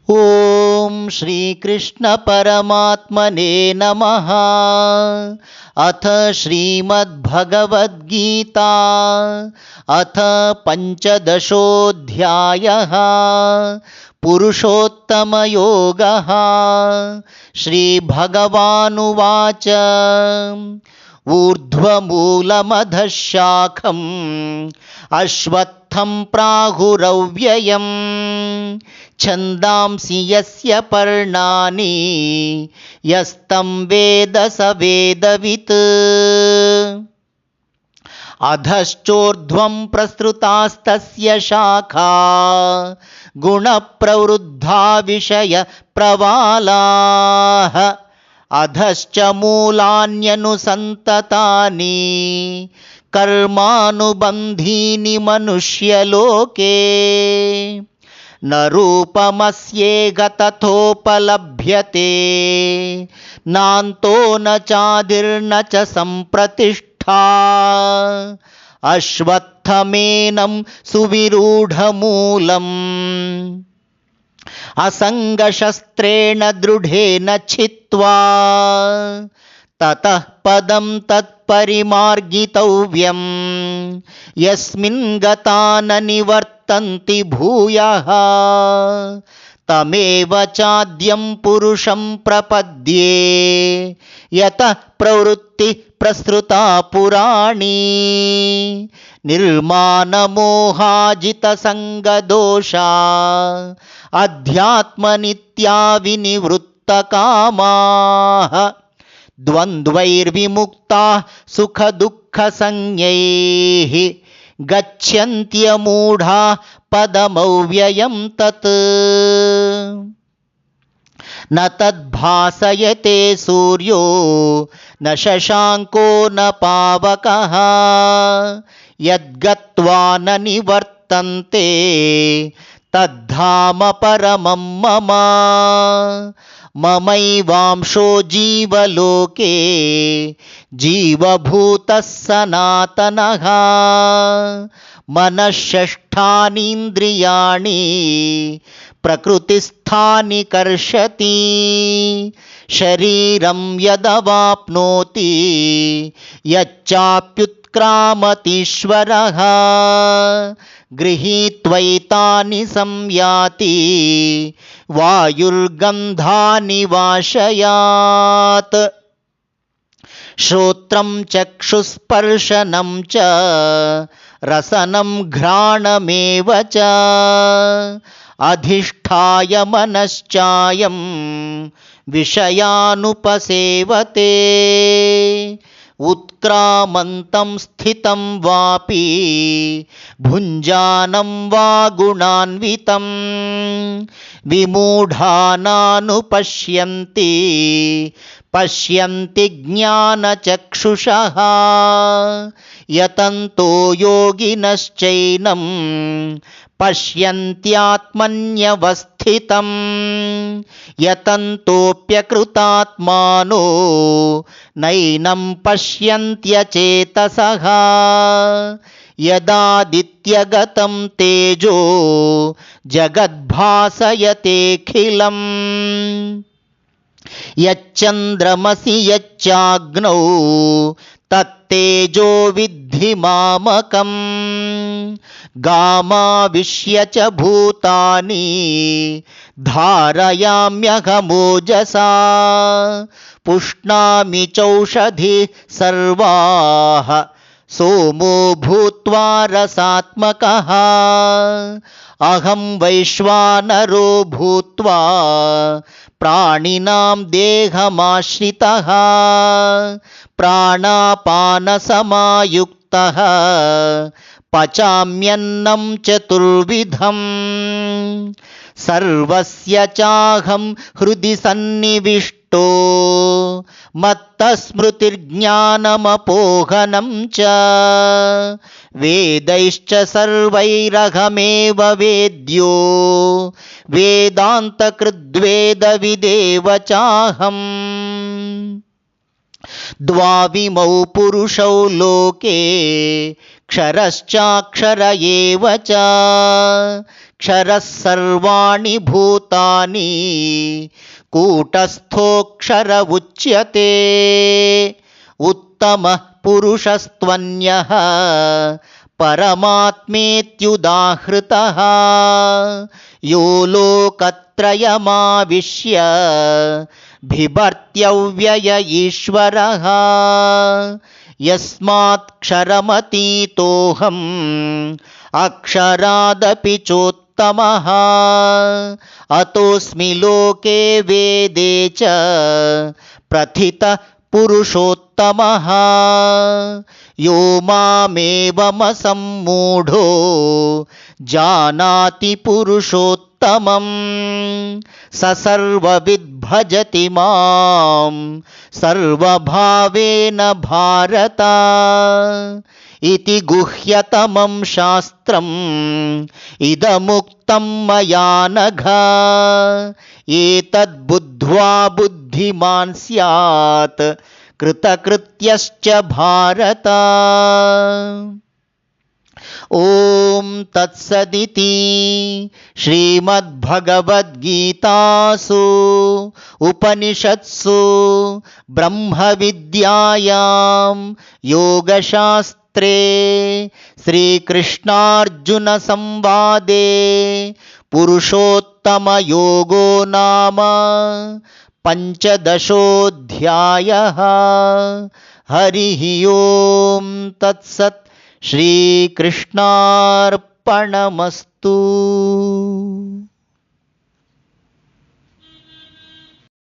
ಓಂ ಶ್ರೀ ಕೃಷ್ಣ ಪರಮಾತ್ಮನೇ ನಮಃ. ಅಥ ಶ್ರೀಮದ್ಭಗವದ್ಗೀತಾ ಅಥ ಪಂಚದಶೋऽಧ್ಯಾಯಃ ಪುರುಷೋತ್ತಮಯೋಗಃ. ಶ್ರೀಭಗವಾನುವಾಚ ಊರ್ಧ್ವಮೂಲಮಧಃ ಶಾಖಂ ಅಶ್ವತ್ಥಂ ಪ್ರಾಹುರವ್ಯಯಂ ಛಂದಾಂಸಿ ಯಸ್ಯ ಪರ್ಣಾನಿ ಯಸ್ತಂ ವೇದ ಸ ವೇದವಿತ್. ಅಧಶ್ಚೋರ್ಧ್ವಂ ಪ್ರಸೃತಾಸ್ತಸ್ಯ ಶಾಖಾ ಗುಣಪ್ರವೃದ್ಧಾ ವಿಷಯ ಪ್ರವಾಲಾಃ. ಅಧಶ್ಚ ಮೂಲಾನ್ಯನುಸಂತತಾನಿ ಕರ್ಮಾನುಬಂಧೀನಿ ಮನುಷ್ಯಲೋಕೆ. ನ ರೂಪಮಸ್ಯೇಗ ತಥೋಪಲಭ್ಯತೆ ನಾಂತೋ ನ ಚಾದಿರ್ನ ಚ ಸಂಪ್ರತಿಷ್ಠಾ. ಅಶ್ವತ್ಥಮೇನಂ ಸುವಿರೂಢಮೂಲಂ ಅಸಂಗಶಸ್ತ್ರೇಣ ದೃಢೇನ ಛಿತ್ವಾ ತತಃ ಪದಂ ತತ್ಪರಿಮಾರ್ಗಿತವ್ಯಂ ಯಸ್ಮಿನ್ ಗತಾ ನ ನಿವರ್ತಂತಿ ಭೂಯಃ. ತಮೇವ ಚಾದ್ಯಂ ಪುರುಷಂ ಪ್ರಪದ್ಯೆ ಯತಃ ಪ್ರವೃತ್ತಿ ಪ್ರಸೃತಾ ಪುರಾಣಿ. ನಿರ್ಮಾನಮೋಹಾಜಿತ ಸಂಗದೋಷಾ ಅಧ್ಯಾತ್ಮ ನಿತ್ಯಾ ವಿನಿವೃತ್ತ ಕಾಮಾಃ. ದ್ವಂದ್ವೈರ್ವಿಮುಕ್ತಾಃ ಸುಖ ದುಃಖ ಸಂಜ್ಞೈಃ ಗಚ್ಛನ್ತ್ಯಮೂಢಾಃ ಪದಮವ್ಯಯಂ ತತ್. ನ ತದ್ಭಾಸಯತೆ ಸೂರ್ಯೋ ನ ಶಶಾಂಕೋ ನ ಪಾವಕಃ ಯದ್ಗತ್ವಾ ನ ನಿವರ್ತಂತೆ ತದ್ಧಾಮ ಪರಮಂ ಮಮ. ಮಮೈವಾಂಶೋ ಜೀವಲೋಕೆ ಜೀವಭೂತಃ ಸನಾತನಃ. ಮನಃಷಷ್ಠಾನೀಂದ್ರಿಯಾಣಿ ಪ್ರಕೃತಿಸ್ಥಾನಿ ಕರ್ಷತಿ. ಶರೀರಂ ಯದವಾಪ್ನೋತಿ ಯಚ್ಚಾಪ್ಯುತ್ಕ್ರಾಮತೀಶ್ವರಃ. ಗೃಹೀತ್ವೈತಾನಿ ಸಂಯಾತಿ ವಾಯುರ್ಗಂಧಾನಿ ವಾಶಯಾತ್. ಶ್ರೋತ್ರಂ ಚಕ್ಷುಸ್ಪರ್ಶನಂ ಚ ರಸನಂ ಘ್ರಾಣಮೇವ ಚ ಅಧಿಷ್ಠಾಯ ಮನಶ್ಚಾಯಂ ವಿಷಯಾನುಪಸೇವತೆ. ಉತ್ಕ್ರಾಮಂತಂ ಸ್ಥಿತಂ ವಾಪಿ ಭುಂಜಾನಂ ವಾ ಗುಣಾನ್ವಿತಂ ವಿಮೂಢಾನಾನುಪಶ್ಯಂತಿ ಪಶ್ಯಂತಿ ಜ್ಞಾನಚಕ್ಷುಷಃ. ಯತಂತೋ ಯೋಗಿನಶ್ಚೈನಂ ಪಶ್ಯಂತ್ಯಾತ್ಮನ್ಯವಸ್ಥಿತಂ ಯತಂತೋಪ್ಯಕೃತಾತ್ಮಾನೋ ನೈನಂ ಪಶ್ಯಂತ್ಯಚೇತಸಃ. ಯದಾದಿತ್ಯಗತಂ ತೇಜೋ ಜಗದ್ಭಾಸಯತೆಖಿಲಂ ಯಚ್ಚಂದ್ರಮಸಿ ಯಚ್ಚಾಗ್ನೌ ತತ್ತೇಜೋ ವಿದ್ಧಿ ಮಾಮಕಂ. ಗಾಮಾವಿಶ್ಯ ಚ ಭೂತಾನಿ ಧಾರಯಾಮ್ಯಹಮೋಜಸಾ ಪುಷ್ಣಾಮಿ ಚೌಷಧಿ ಸರ್ವಾಃ ಸೋಮೋ ಭೂತ್ವಾ ರಸಾತ್ಮಕಃ. ಅಹಂ ವೈಶ್ವಾನರೋ ಭೂತ್ವಾ ಪ್ರಾಣಿನಾಂ ದೇಹಮಾಶ್ರಿತಃ ಪ್ರಾಣಾಪಾನಸಮಾಯುಕ್ತಃ ಪಚಾಮ್ಯನ್ನಂ ಚತುರ್ವಿಧಂ. ಸರ್ವಸ್ಯ ಚಾಹಂ ಹೃದಿ ಸನ್ನಿವಿಷ್ಟೋ ಮತ್ತಸ್ಮೃತಿರ್ಜ್ಞಾನಮಪೋಹನಂ ಚ. ವೇದೈಶ್ಚ ಸರ್ವೈರಹಮೇವ ವೇದ್ಯೋ ವೇದಾಂತಕೃದ್ವೇದವಿದೇವ ಚಾಹಂ. ದ್ವಾವಿಮೌ ಪುರುಷೌ ಲೋಕೆ ಕ್ಷರಶ್ಚಾಕ್ಷರ ಏವ ಚ क्षरः सर्वाणि भूतानि कूटस्थोऽक्षर उच्यते उत्तमः पुरुषस्त्वन्यः परमात्मेत्युदाहृतः यो लोकत्रयमाविश्य बिभर्त्यव्यय ईश्वरः यस्मात्क्षरमतीतोऽहम् अक्षरादपि चोत्तमः अतोऽस्मि लोके वेदे च प्रथितः पुरुषोत्तमः यो मामेवमसम्मूढो जानाति पुरुषोत्तमं स सर्वविद् भजति मां सर्वभावेन भारत इति गुह्यतमं शास्त्रम् इदमुक्तं मया नघ एतद्बुद्ध्वा बुद्धिमान् स्यात् कृतकृत्यश्च भारत। ॐ तत्सदिति श्रीमद्भगवद्गीतासु उपनिषत्सु ब्रह्मविद्यायां योगशास्त्रे श्रीकृष्णार्जुनसंवादे पुरुषोत्तमयोगो नाम पञ्चदशोऽध्यायः। हरिः ओं तत्सत्। श्रीकृष्णार्पणमस्तु।